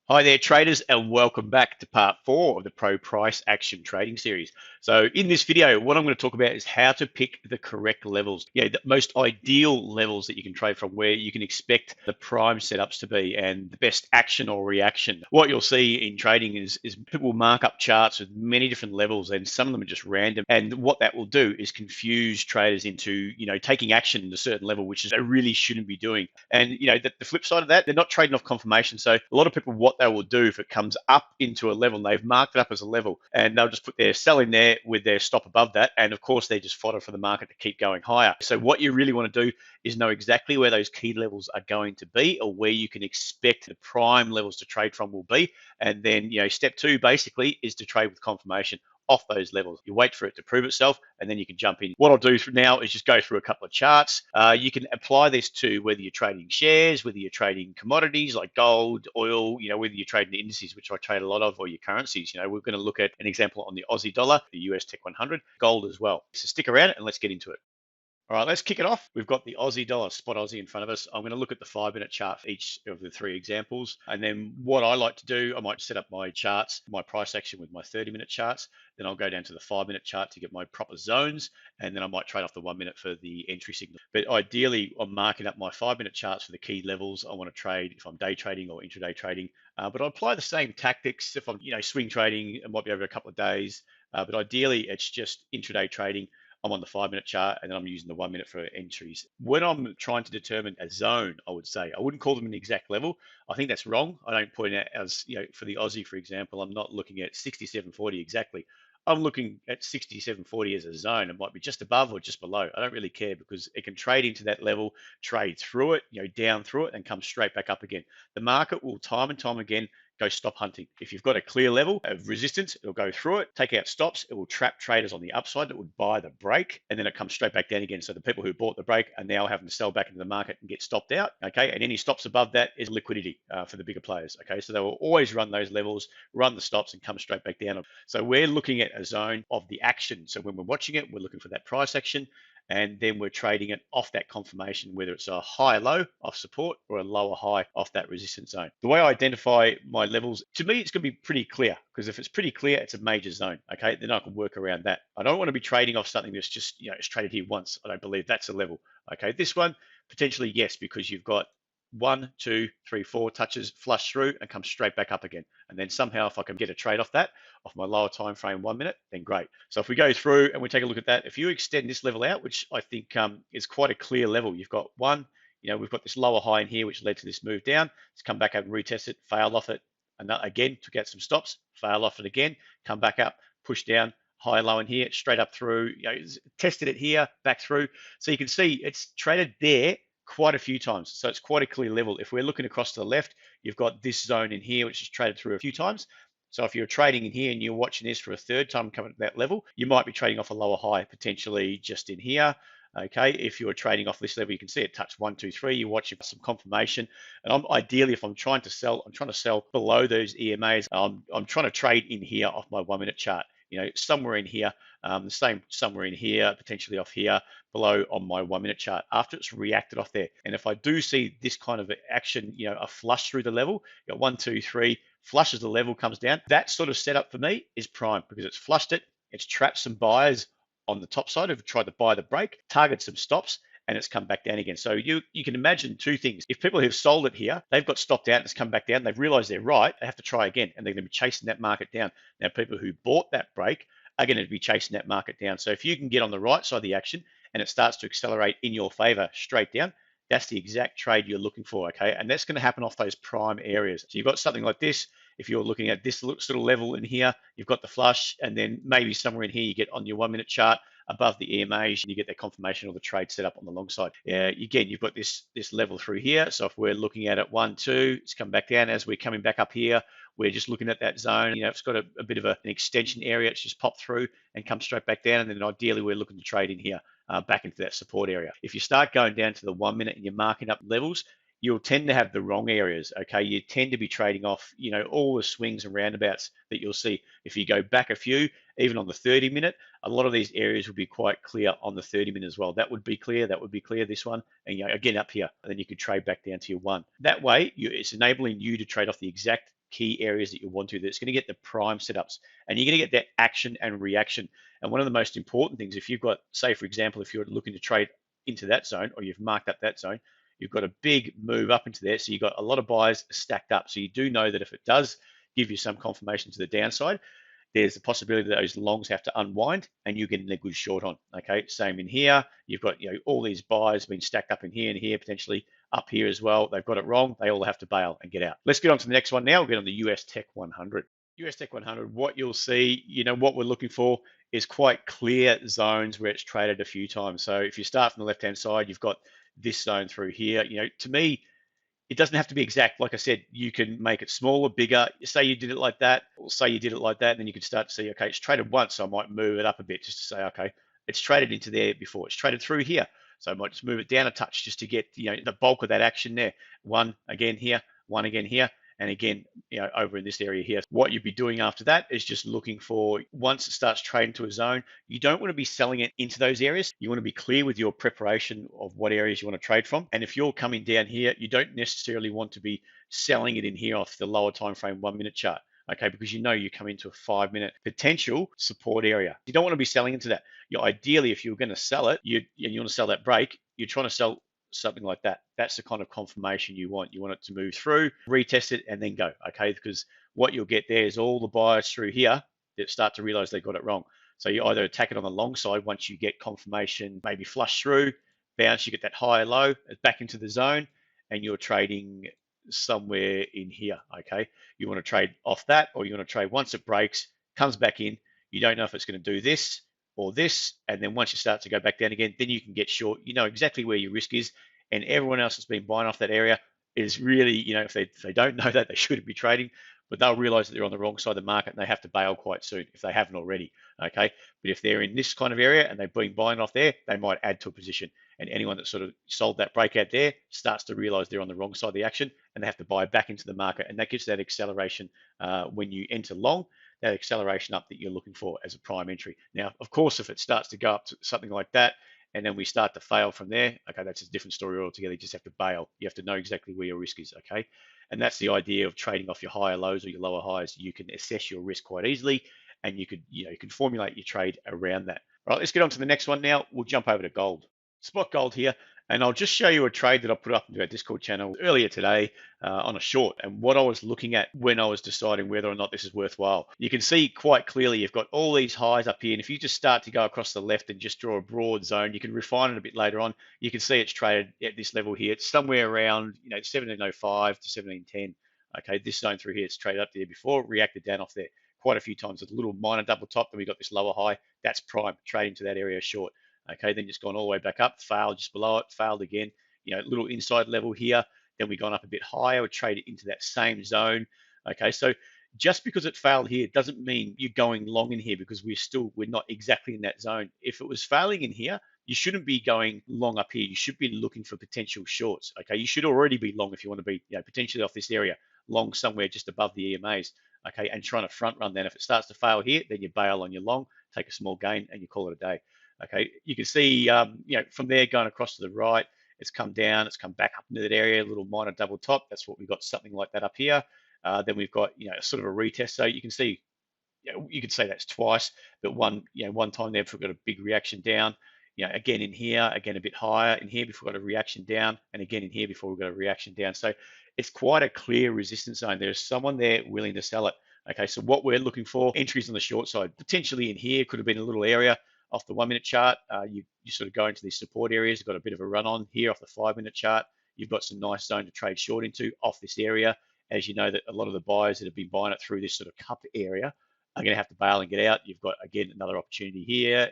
Hi there, traders, and welcome back to part 4 of the Pro Price Action Trading Series. So, in this video, what I'm going to talk about is how to pick the correct levels, the most ideal levels that you can trade from, where you can expect the prime setups to be, and the best action or reaction. What you'll see in trading is people mark up charts with many different levels, and some of them are just random. And what that will do is confuse traders into, taking action at a certain level, which is they really shouldn't be doing. And the flip side of that, they're not trading off confirmation. So a lot of people, what they will do if it comes up into a level, and they've marked it up as a level, and they'll just put their sell in there with their stop above that, and of course they're just fodder for the market to keep going higher. So what you really want to do is know exactly where those key levels are going to be, or where you can expect the prime levels to trade from will be. And then step 2 basically is to trade with confirmation off those levels. You wait for it to prove itself, and then you can jump in. What I'll do now is just go through a couple of charts. You can apply this to whether you're trading shares, whether you're trading commodities like gold, oil, whether you're trading the indices, which I trade a lot of, or your currencies. We're going to look at an example on the Aussie dollar, the US Tech 100, gold as well. So stick around and let's get into it. All right, let's kick it off. We've got the Aussie dollar, spot Aussie in front of us. I'm going to look at the 5-minute chart for each of the 3 examples. And then what I like to do, I might set up my charts, my price action with my 30-minute charts. Then I'll go down to the 5-minute chart to get my proper zones. And then I might trade off the 1 minute for the entry signal. But ideally, I'm marking up my 5-minute charts for the key levels I want to trade if I'm day trading or intraday trading. But I apply the same tactics if I'm, swing trading. It might be over a couple of days. But ideally, it's just intraday trading. I'm on the 5-minute chart, and then I'm using the 1 minute for entries. When I'm trying to determine a zone, I would say I wouldn't call them an exact level. I think that's wrong. I don't point it out as, for the Aussie, for example, I'm not looking at 67.40 exactly. I'm looking at 67.40 as a zone. It might be just above or just below. I don't really care, because it can trade into that level, trade through it, down through it, and come straight back up again. The market will time and time again go stop hunting. If you've got a clear level of resistance, it'll go through it, take out stops, it will trap traders on the upside that would buy the break, and then it comes straight back down again. So the people who bought the break are now having to sell back into the market and get stopped out. Okay, and any stops above that is liquidity for the bigger players. Okay, so they will always run those levels, run the stops, and come straight back down. So we're looking at a zone of the action. So when we're watching it, we're looking for that price action, and then we're trading it off that confirmation, whether it's a high low off support or a lower high off that resistance zone. The way I identify my levels, to me, it's going to be pretty clear, because if it's pretty clear, it's a major zone. Okay, then I can work around that. I don't want to be trading off something that's just, it's traded here once. I don't believe that's a level. Okay, this one, potentially yes, because you've got 1, 2, 3, 4 touches, flush through, and come straight back up again. And then somehow, if I can get a trade off that, off my lower time frame 1 minute, then great. So if we go through and we take a look at that, if you extend this level out, which I think is quite a clear level, you've got one, we've got this lower high in here, which led to this move down. Let's come back up and retest it, fail off it, and that, again, took out some stops, fail off it again, come back up, push down, high low in here, straight up through, tested it here, back through. So you can see it's traded there quite a few times. So it's quite a clear level. If we're looking across to the left, you've got this zone in here, which is traded through a few times. So if you're trading in here and you're watching this for a third time coming to that level, you might be trading off a lower high, potentially just in here. Okay, if you're trading off this level, you can see it touched 1, 2, 3. You're watching some confirmation, and ideally, if I'm trying to sell, I'm trying to sell below those EMAs. I'm trying to trade in here off my 1 minute chart. Somewhere in here, the same somewhere in here, potentially off here, below on my 1 minute chart after it's reacted off there. And if I do see this kind of action, a flush through the level, 1, 2, 3, flushes the level, comes down. That sort of setup for me is prime, because it's flushed it, it's trapped some buyers on the top side who've tried to buy the break, target some stops, and it's come back down again. So you can imagine two things. If people who've sold it here, they've got stopped out and it's come back down, they've realized they're right, they have to try again, and they're going to be chasing that market down. Now, people who bought that break are going to be chasing that market down. So if you can get on the right side of the action and it starts to accelerate in your favor straight down, that's the exact trade you're looking for, okay? And that's going to happen off those prime areas. So you've got something like this. If you're looking at this sort of level in here, you've got the flush, and then maybe somewhere in here you get on your 1 minute chart above the EMAs, and you get that confirmation of the trade set up on the long side. Again, you've got this level through here. So if we're looking at it 1, 2, it's come back down. As we're coming back up here, we're just looking at that zone. It's got a bit of an extension area. It's just popped through and come straight back down. And then ideally, we're looking to trade in here back into that support area. If you start going down to the 1 minute and you're marking up levels, you'll tend to have the wrong areas, okay? You tend to be trading off, all the swings and roundabouts that you'll see. If you go back a few, even on the 30-minute, a lot of these areas will be quite clear on the 30-minute as well. That would be clear, this one, and again up here, and then you could trade back down to your 1. That way, it's enabling you to trade off the exact key areas that you want to. That's going to get the prime setups, and you're going to get that action and reaction. And one of the most important things, if you've got, say, for example, if you're looking to trade into that zone, or you've marked up that zone, you've got a big move up into there. So you've got a lot of buys stacked up. So you do know that if it does give you some confirmation to the downside, there's a possibility that those longs have to unwind and you're getting a good short on. Okay, same in here. You've got all these buys being stacked up in here and here, potentially up here as well. They've got it wrong. They all have to bail and get out. Let's get on to the next one now. We'll get on the US Tech 100. US Tech 100, what you'll see, what we're looking for is quite clear zones where it's traded a few times. So if you start from the left-hand side, you've got this zone through here. To me, it doesn't have to be exact. Like I said, you can make it smaller, bigger. Say you did it like that, or say you did it like that, and then you can start to see, okay, it's traded once, so I might move it up a bit just to say, okay, it's traded into there before. It's traded through here, so I might just move it down a touch just to get the bulk of that action there. One again here, one again here, and again, over in this area here. What you'd be doing after that is just looking for, once it starts trading to a zone, you don't want to be selling it into those areas. You want to be clear with your preparation of what areas you want to trade from. And if you're coming down here, you don't necessarily want to be selling it in here off the lower time frame 1 minute chart. Okay, because you come into a 5 minute potential support area. You don't want to be selling into that. Ideally, if you're going to sell it, you want to sell that break, you're trying to sell something like that. That's the kind of confirmation you want. You want it to move through, retest it, and then go. Okay, because what you'll get there is all the buyers through here that start to realize they got it wrong. So you either attack it on the long side once you get confirmation, maybe flush through, bounce, you get that high low, back into the zone, and you're trading somewhere in here. Okay, you want to trade off that, or you want to trade once it breaks, comes back in. You don't know if it's going to do this or this, and then once you start to go back down again, then you can get short. You know exactly where your risk is, and everyone else that's been buying off that area is really, if they don't know that, they shouldn't be trading, but they'll realize that they're on the wrong side of the market and they have to bail quite soon if they haven't already. Okay, but if they're in this kind of area and they've been buying off there, they might add to a position, and anyone that sort of sold that breakout there starts to realize they're on the wrong side of the action and they have to buy back into the market, and that gives that acceleration when you enter long, that acceleration up that you're looking for as a prime entry. Now, of course, if it starts to go up to something like that, and then we start to fail from there, okay, that's a different story altogether. You just have to bail. You have to know exactly where your risk is, okay? And that's the idea of trading off your higher lows or your lower highs. You can assess your risk quite easily, and you can formulate your trade around that. All right, let's get on to the next one now. We'll jump over to gold. Spot gold here, and I'll just show you a trade that I put up into our Discord channel earlier today on a short, and what I was looking at when I was deciding whether or not this is worthwhile. You can see quite clearly you've got all these highs up here, and if you just start to go across the left and just draw a broad zone, you can refine it a bit later on. You can see it's traded at this level here. It's somewhere around 1705 to 1710. Okay, this zone through here, it's traded up there before, reacted down off there quite a few times with a little minor double top. Then we got this lower high. That's prime, trading to that area short. Okay, then it's gone all the way back up, failed just below it, failed again, little inside level here. Then we've gone up a bit higher, we traded into that same zone. Okay, so just because it failed here doesn't mean you're going long in here, because we're not exactly in that zone. If it was failing in here, you shouldn't be going long up here. You should be looking for potential shorts. Okay, you should already be long if you want to be potentially off this area, long somewhere just above the EMAs. Okay, and trying to front run. Then if it starts to fail here, then you bail on your long, take a small gain, and you call it a day. Okay, you can see, from there going across to the right, it's come down, it's come back up into that area, a little minor double top. That's what we've got, something like that up here. Then we've got, sort of a retest. So you can see, you could say that's twice, but one time there, we've got a big reaction down. Again in here, again a bit higher in here before we got a reaction down, and again in here before we got a reaction down. So it's quite a clear resistance zone. There's someone there willing to sell it. Okay, so what we're looking for, entries on the short side, potentially in here, could have been a little area off the 1 minute chart. You sort of go into these support areas. You've got a bit of a run on here off the 5 minute chart. You've got some nice zone to trade short into off this area. As you know, that a lot of the buyers that have been buying it through this sort of cup area are going to have to bail and get out. You've got, again, another opportunity here,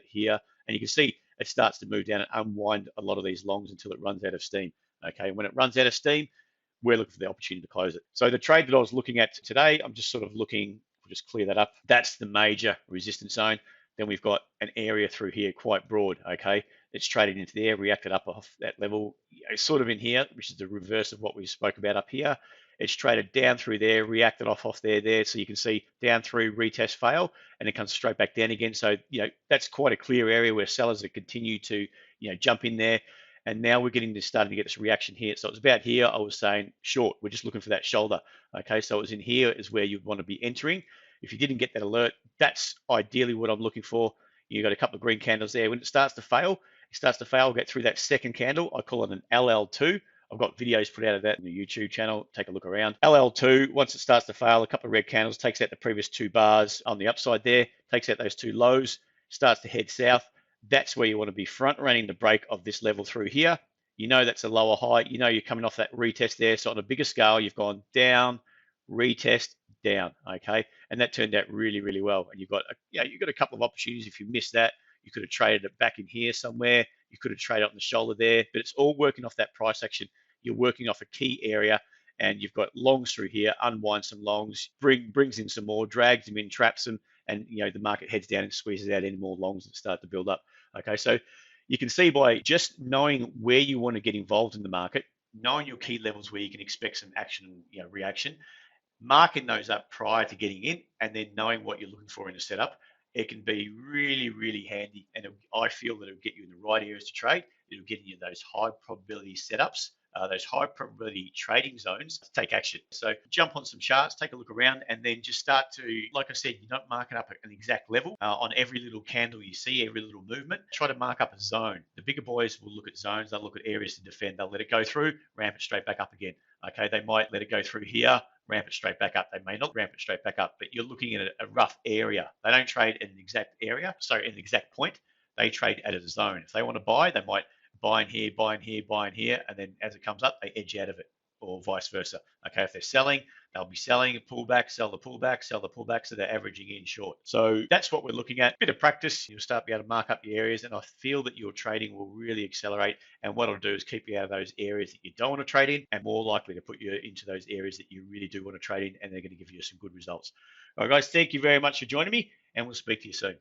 and you can see it starts to move down and unwind a lot of these longs until it runs out of steam. Okay, and when it runs out of steam, we're looking for the opportunity to close it. So the trade that I was looking at today, I'm just sort of looking, we'll just clear that up. That's the major resistance zone. Then we've got an area through here, quite broad, okay? It's traded into there, reacted up off that level, sort of in here, which is the reverse of what we spoke about up here. It's traded down through there, reacted off there. So you can see down through, retest, fail, and it comes straight back down again. So, that's quite a clear area where sellers that continue to, jump in there. And now we're getting this, starting to get this reaction here. So it's about here, I was saying short. We're just looking for that shoulder. Okay, so it was in here is where you'd want to be entering. If you didn't get that alert, that's ideally what I'm looking for. You've got a couple of green candles there. When it starts to fail, get through that second candle. I call it an LL2. I've got videos put out of that in the YouTube channel. Take a look around. LL2, once it starts to fail, a couple of red candles, takes out the previous 2 bars on the upside there, takes out those 2 lows, starts to head south. That's where you want to be front running the break of this level through here. You know that's a lower high. You know you're coming off that retest there. So on a bigger scale, you've gone down, retest, down, okay? And that turned out really, really well. And you've got a couple of opportunities. If you missed that, you could have traded it back in here somewhere. You could have traded on the shoulder there, but it's all working off that price action. You're working off a key area, and you've got longs through here, unwind some longs, brings in some more, drags them in, traps them, and the market heads down and squeezes out any more longs that start to build up. Okay, so you can see by just knowing where you want to get involved in the market, knowing your key levels where you can expect some action, reaction, marking those up prior to getting in, and then knowing what you're looking for in a setup, it can be really, really handy. And I feel that it'll get you in the right areas to trade. It'll get you those high probability setups, those high probability trading zones to take action. So jump on some charts, take a look around, and then just start to, like I said, you don't mark it up at an exact level on every little candle you see, every little movement. Try to mark up a zone. The bigger boys will look at zones. They'll look at areas to defend. They'll let it go through, ramp it straight back up again. Okay, they might let it go through here, ramp it straight back up. They may not ramp it straight back up, but you're looking at a rough area. They don't trade in an exact area, sorry, in an exact point. They trade at a zone. If they want to buy, they might buy in here, buy in here, buy in here, and then as it comes up, they edge out of it, or vice versa. Okay, if they're selling, they'll be selling a pullback, sell the pullback, sell the pullback, so they're averaging in short. So that's what we're looking at. Bit of practice, you'll start to be able to mark up your areas, and I feel that your trading will really accelerate. And what it'll do is keep you out of those areas that you don't want to trade in, and more likely to put you into those areas that you really do want to trade in, and they're going to give you some good results. All right, guys, thank you very much for joining me, and we'll speak to you soon.